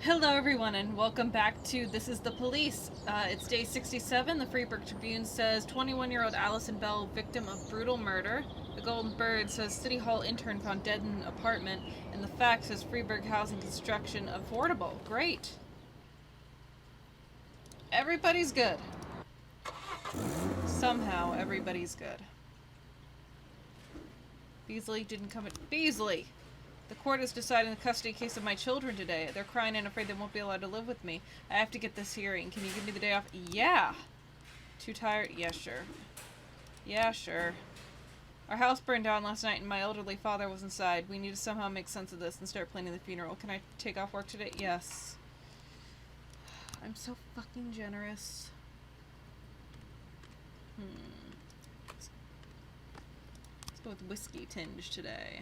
Hello everyone and welcome back to This is the Police. It's day 67. The Freeburg Tribune says 21-year-old Allison Bell, victim of brutal murder. The Golden Bird says City Hall intern found dead in apartment. And the Fact says Freeburg housing construction affordable. Great. Everybody's good. Somehow everybody's good. Beasley didn't come at Beasley! The court is deciding the custody case of my children today. They're crying and afraid they won't be allowed to live with me. I have to get this hearing. Can you give me the day off? Yeah! Too tired? Yeah, sure. Yeah, sure. Our house burned down last night and my elderly father was inside. We need to somehow make sense of this and start planning the funeral. Can I take off work today? Yes. I'm so fucking generous. Let's go with whiskey tinge today.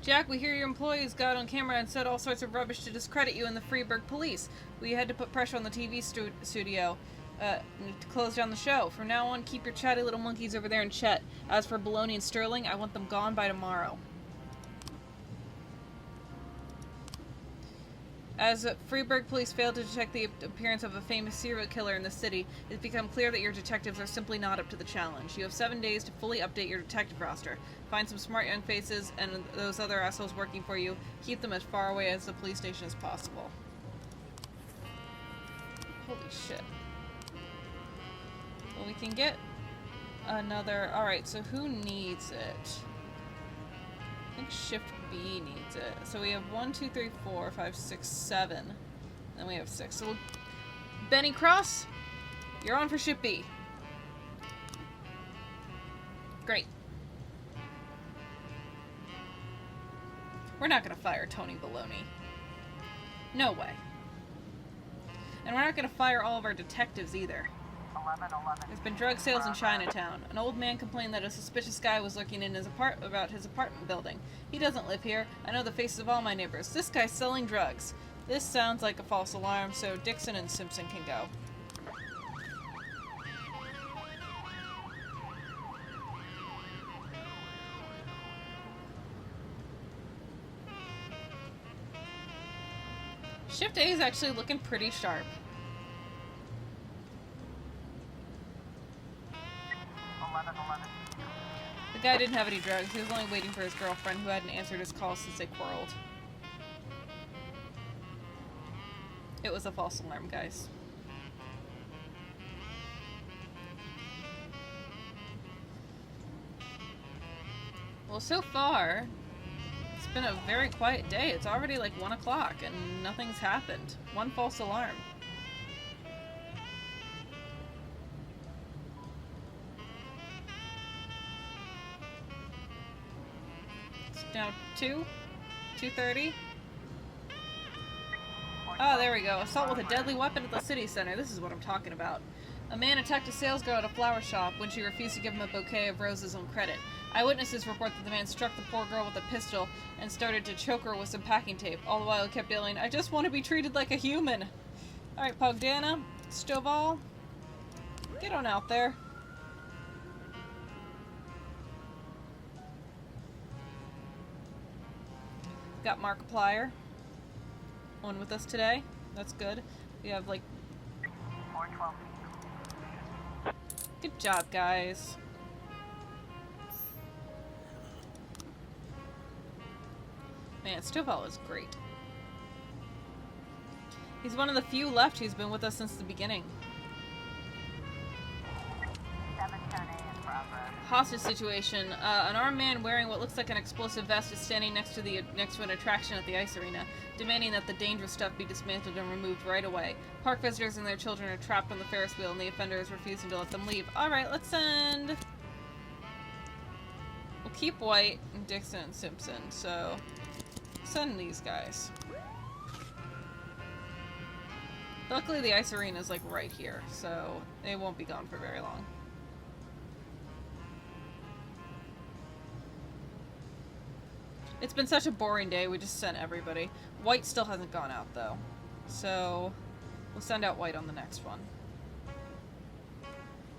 Jack, we hear your employees got on camera and said all sorts of rubbish to discredit you and the Freeburg police. We had to put pressure on the TV studio to close down the show. From now on, keep your chatty little monkeys over there in Chet. As for Baloney and Sterling, I want them gone by tomorrow. As Freeburg police failed to detect the appearance of a famous serial killer in the city, it's become clear that your detectives are simply not up to the challenge. You have 7 days to fully update your detective roster. Find some smart young faces, and those other assholes working for you, keep them as far away as the police station as possible. Holy shit. Well, we can get another... Alright, so who needs it? I think Shift B needs it. So we have 1, 2, 3, 4, 5, 6, 7. Then we have 6. So Benny Cross, you're on for Shift B. Great. We're not going to fire Tony Baloney. No way. And we're not going to fire all of our detectives either. There's been drug sales in Chinatown. An old man complained that a suspicious guy was lurking in his about his apartment building. He doesn't live here. I know the faces of all my neighbors. This guy's selling drugs. This sounds like a false alarm, so Dixon and Simpson can go. Shift A is actually looking pretty sharp. The guy didn't have any drugs. He was only waiting for his girlfriend, who hadn't answered his calls since they quarreled. It was a false alarm, guys. Well, so far, it's been a very quiet day. It's already like 1 o'clock and nothing's happened. One false alarm. Now 2:30. Oh, there we go. Assault with a deadly weapon at the city center. This is what I'm talking about. A man attacked a sales girl at a flower shop when she refused to give him a bouquet of roses on credit. Eyewitnesses report that the man struck the poor girl with a pistol and started to choke her with some packing tape. All the while he kept yelling, "I just want to be treated like a human." Alright, Pogdana, Stovall, get on out there. Got Markiplier on with us today. That's good. We have like... Good job, guys. Man, Stovall is great. He's one of the few left who's been with us since the beginning. Hostage situation. An armed man wearing what looks like an explosive vest is standing next to an attraction at the ice arena, demanding that the dangerous stuff be dismantled and removed right away. Park visitors and their children are trapped on the Ferris wheel, and the offender is refusing to let them leave. Alright, let's send... We'll keep White, and Dixon, and Simpson, so... Send these guys. Luckily the ice arena is like right here, so they won't be gone for very long. It's been such a boring day, we just sent everybody. White still hasn't gone out, though. So, We'll send out White on the next one.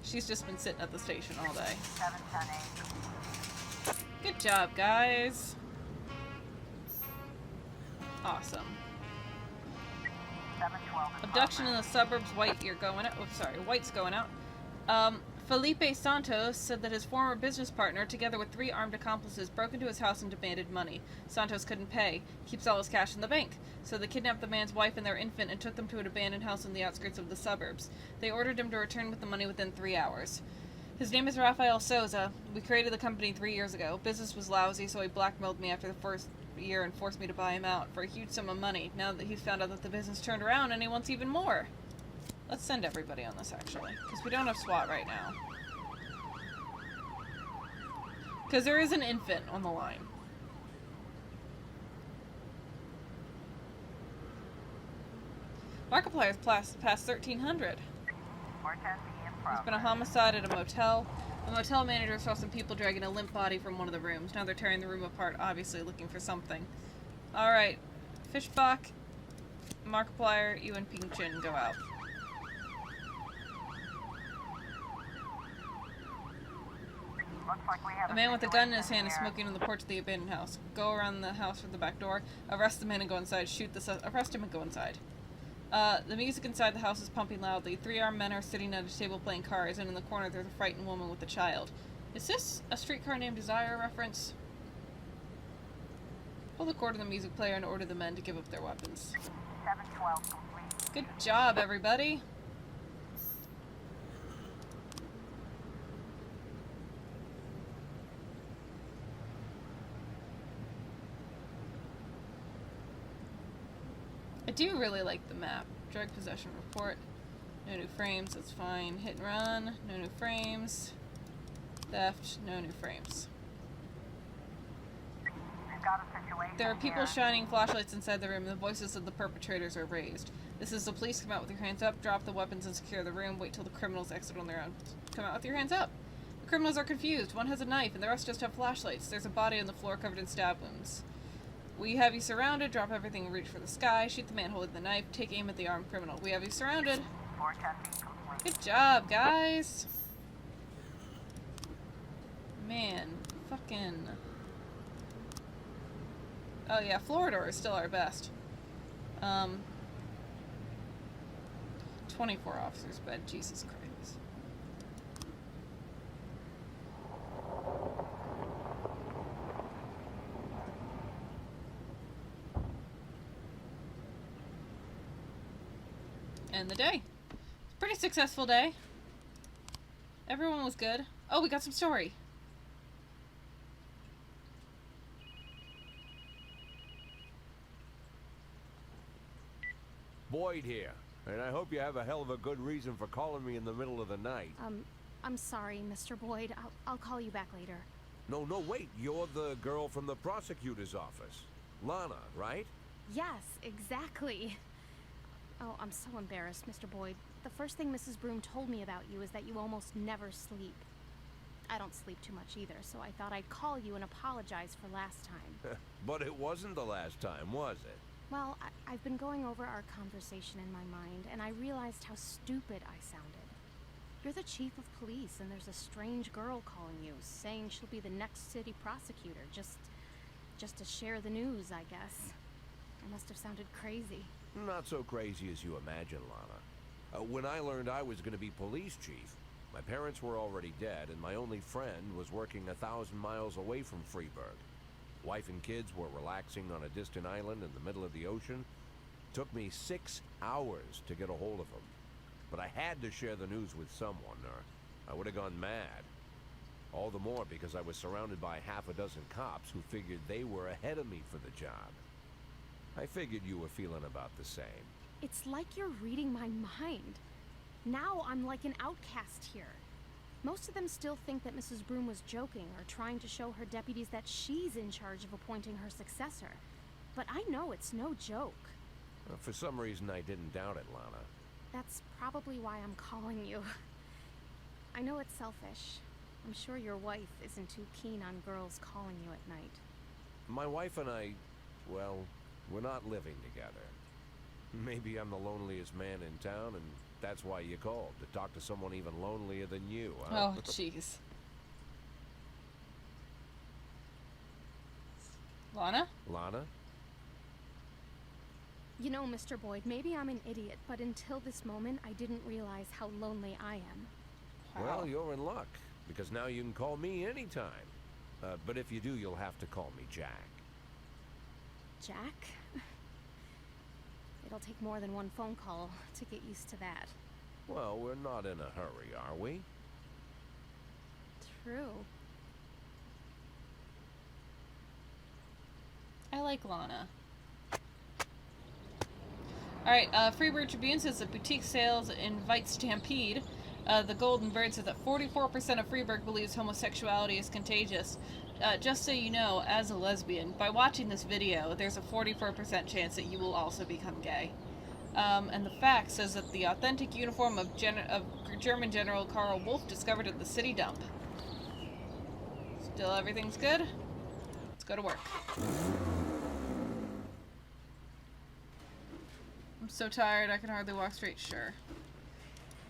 She's just been sitting at the station all day. 710-8. Good job, guys. Awesome. 712. Abduction in the suburbs. White, you're going out. Oh, sorry. White's going out. Felipe Santos said that his former business partner, together with 3 armed accomplices, broke into his house and demanded money. Santos couldn't pay. Keeps all his cash in the bank. So they kidnapped the man's wife and their infant and took them to an abandoned house in the outskirts of the suburbs. They ordered him to return with the money within 3 hours. His name is Rafael Souza. We created the company 3 years ago. Business was lousy, so he blackmailed me after the first year and forced me to buy him out for a huge sum of money. Now that he's found out that the business turned around and he wants even more. Let's send everybody on this, actually, because we don't have SWAT right now. Because there is an infant on the line. Markiplier's past 1,300. 410 p.m. There's been a homicide at a motel. The motel manager saw some people dragging a limp body from one of the rooms. Now they're tearing the room apart, obviously looking for something. Alright. Fishbach, Markiplier, you and Ping Chin go out. Looks like we have A man with a gun in his hand is smoking on the porch of the abandoned house. Go around the house from the back door, arrest the man and go inside, arrest him and go inside. The music inside the house is pumping loudly. 3 armed men are sitting at a table playing cards, and in the corner there's a frightened woman with a child. Is this a Streetcar Named Desire reference? Pull the cord of the music player and order the men to give up their weapons. 712 complete. Good job, everybody! I do really like the map. Drug possession report. No new frames, that's fine. Hit and run, no new frames. Theft, no new frames. We've got a situation There are people here. shining flashlights inside the room, and the voices of the perpetrators are raised. This is the police. Come out with your hands up, drop the weapons and secure the room. Wait till the criminals exit on their own. Come out with your hands up. The criminals are confused. One has a knife, and the rest just have flashlights. There's a body on the floor covered in stab wounds. We have you surrounded. Drop everything and reach for the sky. Shoot the man holding the knife. Take aim at the armed criminal. We have you surrounded. 410 complete. Good job, guys. Man, fucking... Oh yeah, Floridor is still our best. 24 officers, but Jesus Christ. End the day. Pretty successful day. Everyone was good. Oh, we got some story. Boyd here, and I hope you have a hell of a good reason for calling me in the middle of the night. I'm sorry, Mr. Boyd. I'll call you back later. No, wait, you're the girl from the prosecutor's office. Lana, right? Yes, exactly. Oh, I'm so embarrassed, Mr. Boyd. The first thing Mrs. Broom told me about you is that you almost never sleep. I don't sleep too much either, so I thought I'd call you and apologize for last time. But it wasn't the last time, was it? Well, I've been going over our conversation in my mind, and I realized how stupid I sounded. You're the chief of police, and there's a strange girl calling you, saying she'll be the next city prosecutor, just to share the news, I guess. I must have sounded crazy. Not so crazy as you imagine, Lana. When I learned I was going to be police chief, my parents were already dead, and my only friend was working 1,000 miles away from Freeburg. Wife and kids were relaxing on a distant island in the middle of the ocean. Took me 6 hours to get a hold of them. But I had to share the news with someone, or I would have gone mad. All the more because I was surrounded by half a dozen cops who figured they were ahead of me for the job. I figured you were feeling about the same. It's like you're reading my mind. Now I'm like an outcast here. Most of them still think that Mrs. Broom was joking or trying to show her deputies that she's in charge of appointing her successor. But I know it's no joke. For some reason, I didn't doubt it, Lana. That's probably why I'm calling you. I know it's selfish. I'm sure your wife isn't too keen on girls calling you at night. My wife and I, well, we're not living together. Maybe I'm the loneliest man in town, and that's why you called, to talk to someone even lonelier than you, huh? Oh, jeez. Lana? Lana? You know, Mr. Boyd, maybe I'm an idiot, but until this moment, I didn't realize how lonely I am. Wow. Well, you're in luck, because now you can call me anytime. But if you do, you'll have to call me Jack. Jack? It'll take more than one phone call to get used to that. Well, we're not in a hurry, are we? True. I like Lana. Alright, Freebird Tribune says that boutique sales invite stampede. The Golden Bird says that 44% of Freeburg believes homosexuality is contagious. Just so you know, as a lesbian, by watching this video, there's a 44% chance that you will also become gay. And the fact says that the authentic uniform of German General Karl Wolff discovered at the city dump. Still everything's good? Let's go to work. I'm so tired, I can hardly walk straight. Sure.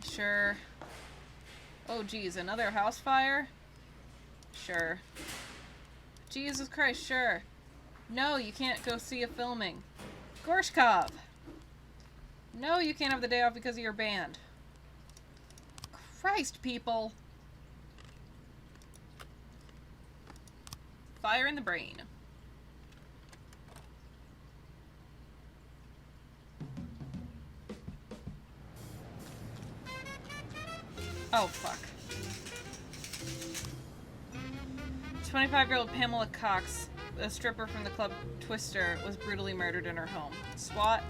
Sure. Oh, geez, another house fire? Sure. Jesus Christ, sure. No, you can't go see a filming. Gorshkov! No, you can't have the day off because of your band. Christ, people! Fire in the brain. Oh, fuck. 25-year-old Pamela Cox, a stripper from the club Twister, was brutally murdered in her home. SWAT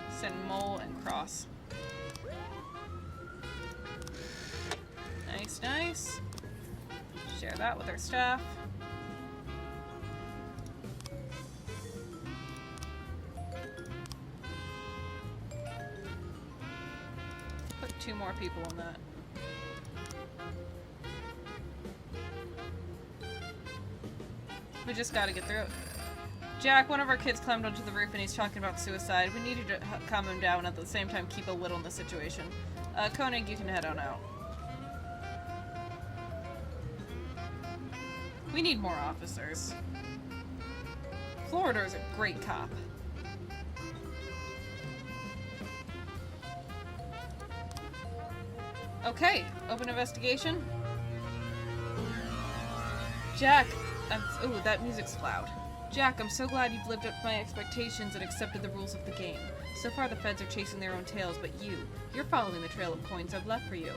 sent mole and cross. Nice, nice. Share that with our staff. Put 2 more people in that. We just gotta get through it. Jack, one of our kids climbed onto the roof and he's talking about suicide. We need you to calm him down and at the same time keep a lid on the situation. Koenig, you can head on out. We need more officers. Florida's a great cop. Okay, open investigation. Jack, ooh, that music's loud. Jack, I'm so glad you've lived up to my expectations and accepted the rules of the game. So far the feds are chasing their own tails, but you're following the trail of coins I've left for you.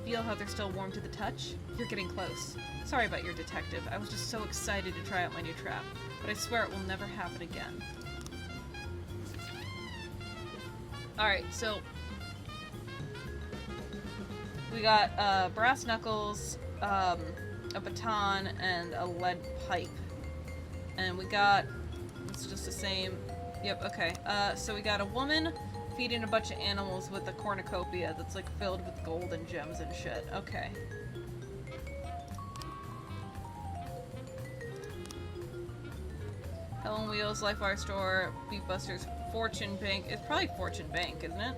Feel how they're still warm to the touch? You're getting close. Sorry about your detective. I was just so excited to try out my new trap, but I swear it will never happen again. Alright, so we got brass knuckles, a baton, and a lead pipe. And we got, it's just the same, yep, okay. So we got a woman feeding a bunch of animals with a cornucopia that's like filled with gold and gems and shit. Okay. Helen Wheels, Life Wire Store, Beef Busters, Fortune Bank. It's probably Fortune Bank, isn't it?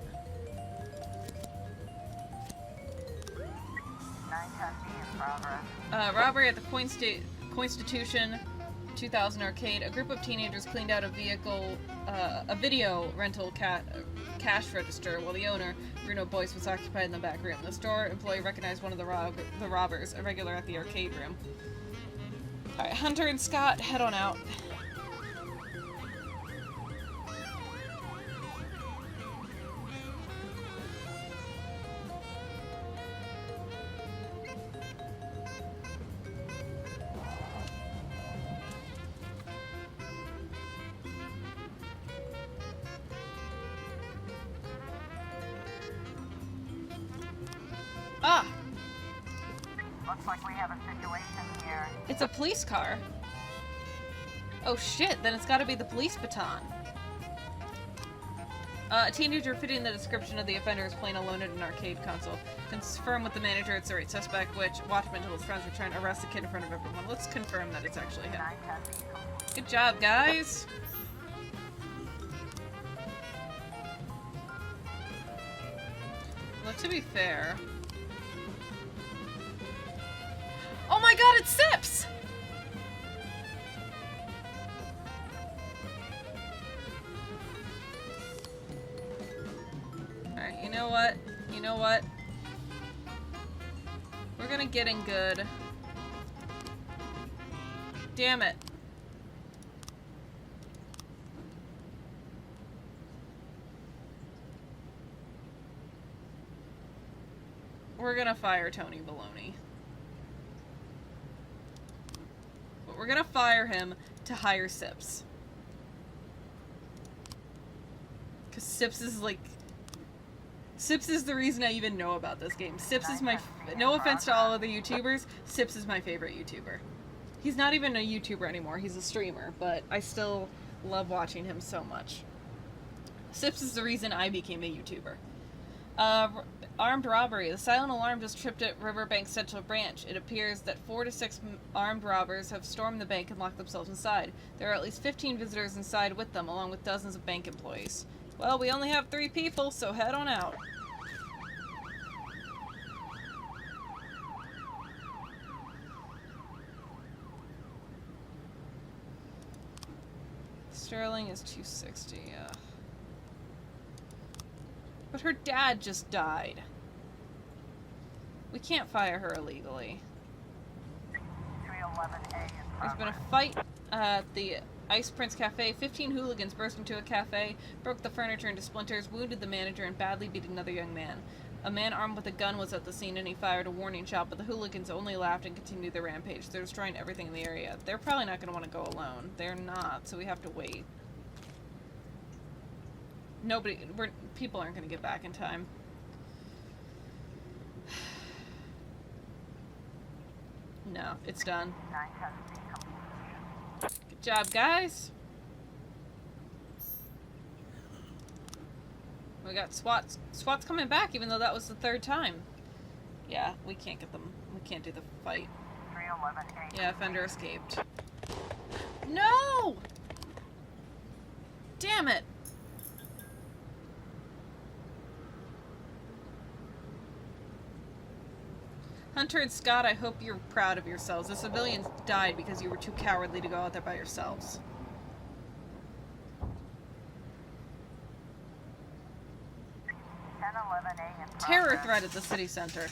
910B in progress. Robbery at the Constitution 2000 arcade. A group of teenagers cleaned out a video rental cash register while the owner, Bruno Boyce, was occupied in the back room. The store employee recognized one of the robbers, a regular at the arcade room. Alright, Hunter and Scott, head on out. Ah! Looks like we have a situation here. It's a police car. Oh shit, then it's gotta be the police baton. A teenager fitting the description of the offender is playing alone at an arcade console. Confirm with the manager it's the right suspect, which Watchman told his friends were trying to arrest the kid in front of everyone. Let's confirm that it's actually him. 910B complete. Good job, guys! Well, to be fair... Oh my god, it's Sips! Alright, you know what? You know what? We're gonna get in good. Damn it. We're gonna fire Tony Baloney. But we're gonna fire him to hire Sips. Because Sips is like... Sips is the reason I even know about this game. Sips is my... No offense to all other YouTubers, Sips is my favorite YouTuber. He's not even a YouTuber anymore, he's a streamer, but I still love watching him so much. Sips is the reason I became a YouTuber. Armed robbery. The silent alarm just tripped at Riverbank Central Branch. It appears that 4 to 6 armed robbers have stormed the bank and locked themselves inside. There are at least 15 visitors inside with them, along with dozens of bank employees. Well, we only have 3 people, so head on out. Sterling is 260, yeah. But her dad just died. We can't fire her illegally. 311A is There's been a fight at the Ice Prince Cafe. 15 hooligans burst into a cafe, broke the furniture into splinters, wounded the manager, and badly beat another young man. A man armed with a gun was at the scene and he fired a warning shot, but the hooligans only laughed and continued their rampage. They're destroying everything in the area. They're probably not going to want to go alone. They're not, so we have to wait. People aren't going to get back in time. No, it's done. 910C. Good job, guys. We got SWAT's coming back, even though that was the 3rd time. Yeah, we can't get them. We can't do the fight. 311A. Yeah, offender escaped. No! Damn it! Hunter and Scott, I hope you're proud of yourselves. The civilians died because you were too cowardly to go out there by yourselves. Terror threat at the city center.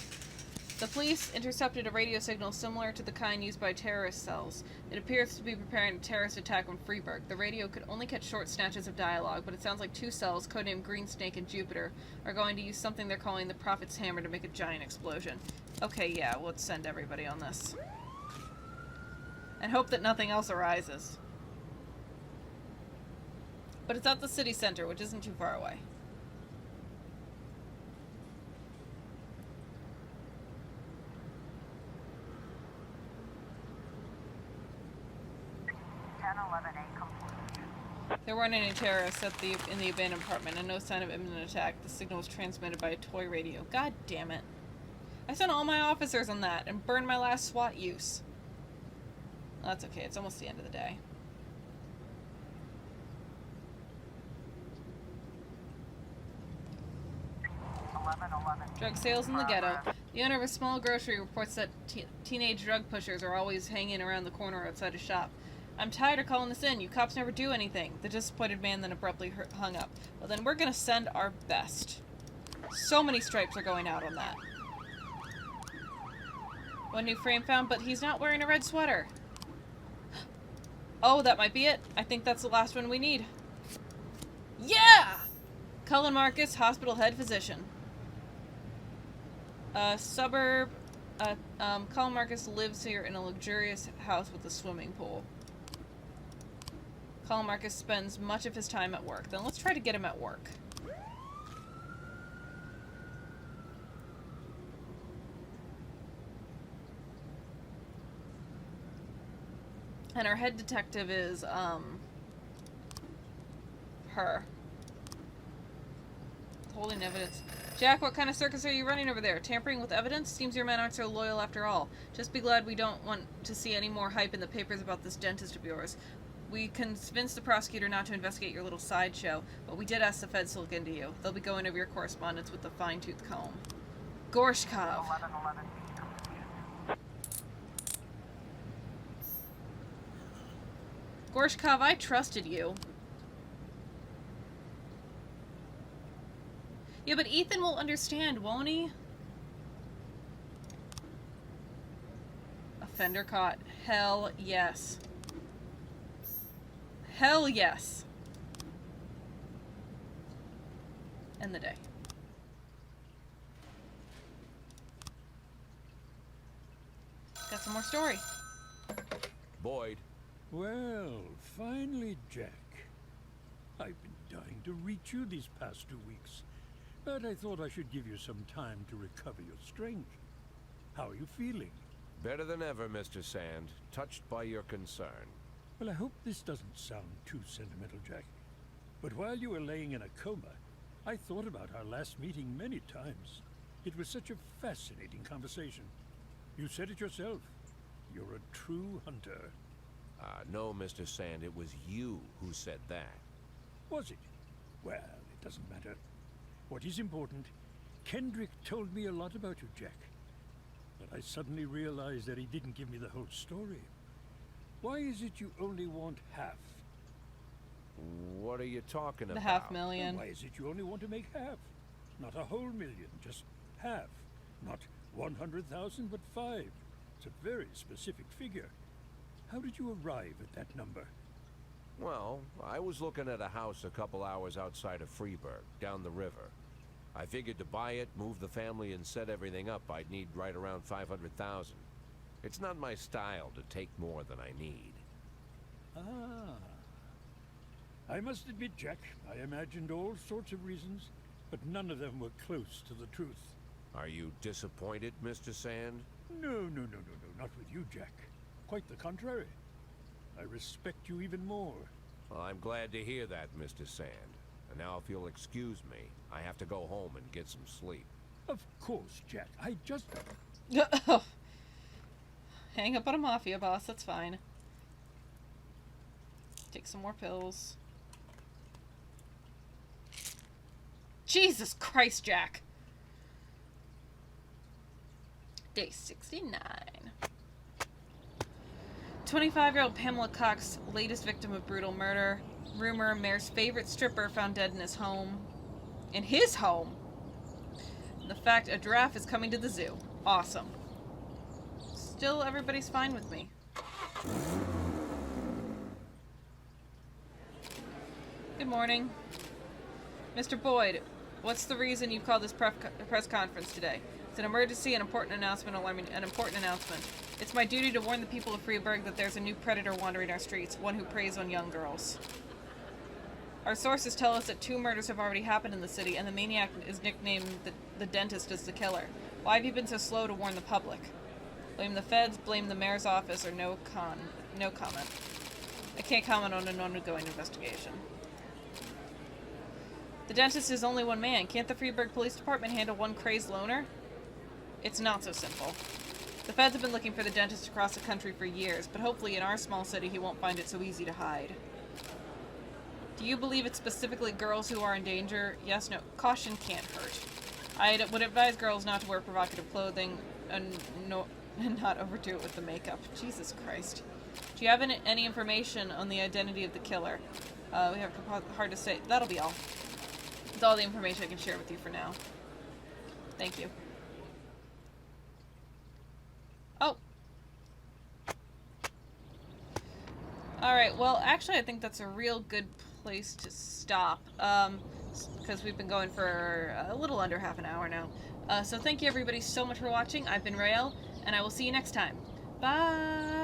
The police intercepted a radio signal similar to the kind used by terrorist cells. It appears to be preparing a terrorist attack on Freeburg. The radio could only catch short snatches of dialogue, but it sounds like 2 cells, codenamed Green Snake and Jupiter, are going to use something they're calling the Prophet's Hammer to make a giant explosion. Okay, yeah, let's send everybody on this. And hope that nothing else arises. But it's at the city center, which isn't too far away. There weren't any terrorists in the abandoned apartment, and no sign of imminent attack. The signal was transmitted by a toy radio. God damn it. I sent all my officers on that, and burned my last SWAT use. Well, that's okay, it's almost the end of the day. Drug sales in the ghetto. The owner of a small grocery reports that teenage drug pushers are always hanging around the corner outside a shop. I'm tired of calling this in. You cops never do anything. The disappointed man then abruptly hung up. Well, then we're gonna send our best. So many stripes are going out on that. One new frame found, but he's not wearing a red sweater. Oh, that might be it. I think that's the last one we need. Yeah! Cullen Marcus, hospital head physician. Suburb. Cullen Marcus lives here in a luxurious house with a swimming pool. Cullen Marcus spends much of his time at work. Then let's try to get him at work. And our head detective is, her. Holding evidence. Jack, what kind of circus are you running over there? Tampering with evidence? Seems your men aren't so loyal after all. Just be glad we don't want to see any more hype in the papers about this dentist of yours. We convinced the prosecutor not to investigate your little sideshow, but we did ask the feds to look into you. They'll be going over your correspondence with a fine-tooth comb. Gorshkov. 1111 Gorshkov, I trusted you. Yeah, but Ethan will understand, won't he? Offender caught. Hell yes. Hell yes. End the day. Got some more story. Boyd. Well, finally, Jack. I've been dying to reach you these past 2 weeks, but I thought I should give you some time to recover your strength. How are you feeling? Better than ever, Mr. Sand. Touched by your concern. Well, I hope this doesn't sound too sentimental, Jack. But while you were laying in a coma, I thought about our last meeting many times. It was such a fascinating conversation. You said it yourself. You're a true hunter. No, Mr. Sand, it was you who said that. Was it? Well, it doesn't matter. What is important, Kendrick told me a lot about you, Jack. But I suddenly realized that he didn't give me the whole story. Why is it you only want half? What are you talking The about? $500,000. Why is it you only want to make half? Not a whole million, just half. Not 100,000, but 5. It's a very specific figure. How did you arrive at that number? Well, I was looking at a house a couple hours outside of Freeburg, down the river. I figured to buy it, move the family, and set everything up, I'd need right around 500,000. It's not my style to take more than I need. Ah. I must admit, Jack, I imagined all sorts of reasons, but none of them were close to the truth. Are you disappointed, Mr. Sand? No, not with you, Jack. Quite the contrary. I respect you even more. Well, I'm glad to hear that, Mr. Sand. And now if you'll excuse me, I have to go home and get some sleep. Of course, Jack. I just... Hang up on a mafia boss, that's fine. Take some more pills. Jesus Christ, Jack! Day 69. 25-year-old Pamela Cox, latest victim of brutal murder. Rumor, mayor's favorite stripper found dead in his home. In his home? The fact a giraffe is coming to the zoo. Awesome. Still, everybody's fine with me. Good morning. Mr. Boyd, what's the reason you called this press conference today? It's an emergency, an important announcement. It's my duty to warn the people of Freeburg that there's a new predator wandering our streets, one who preys on young girls. Our sources tell us that 2 murders have already happened in the city, and the maniac is nicknamed the dentist as the killer. Why have you been so slow to warn the public? Blame the feds, blame the mayor's office, or no comment. I can't comment on an ongoing investigation. The dentist is only one man. Can't the Freeburg Police Department handle one crazed loner? It's not so simple. The feds have been looking for the dentist across the country for years, but hopefully in our small city he won't find it so easy to hide. Do you believe it's specifically girls who are in danger? Yes, no. Caution can't hurt. I would advise girls not to wear provocative clothing and not overdo it with the makeup. Jesus Christ. Do you have any information on the identity of the killer? We have hard to say. That'll be all. That's all the information I can share with you for now. Thank you. Oh. Alright, well, actually I think that's a real good place to stop. Because we've been going for a little under half an hour now. So thank you everybody so much for watching. I've been Rael, and I will see you next time. Bye!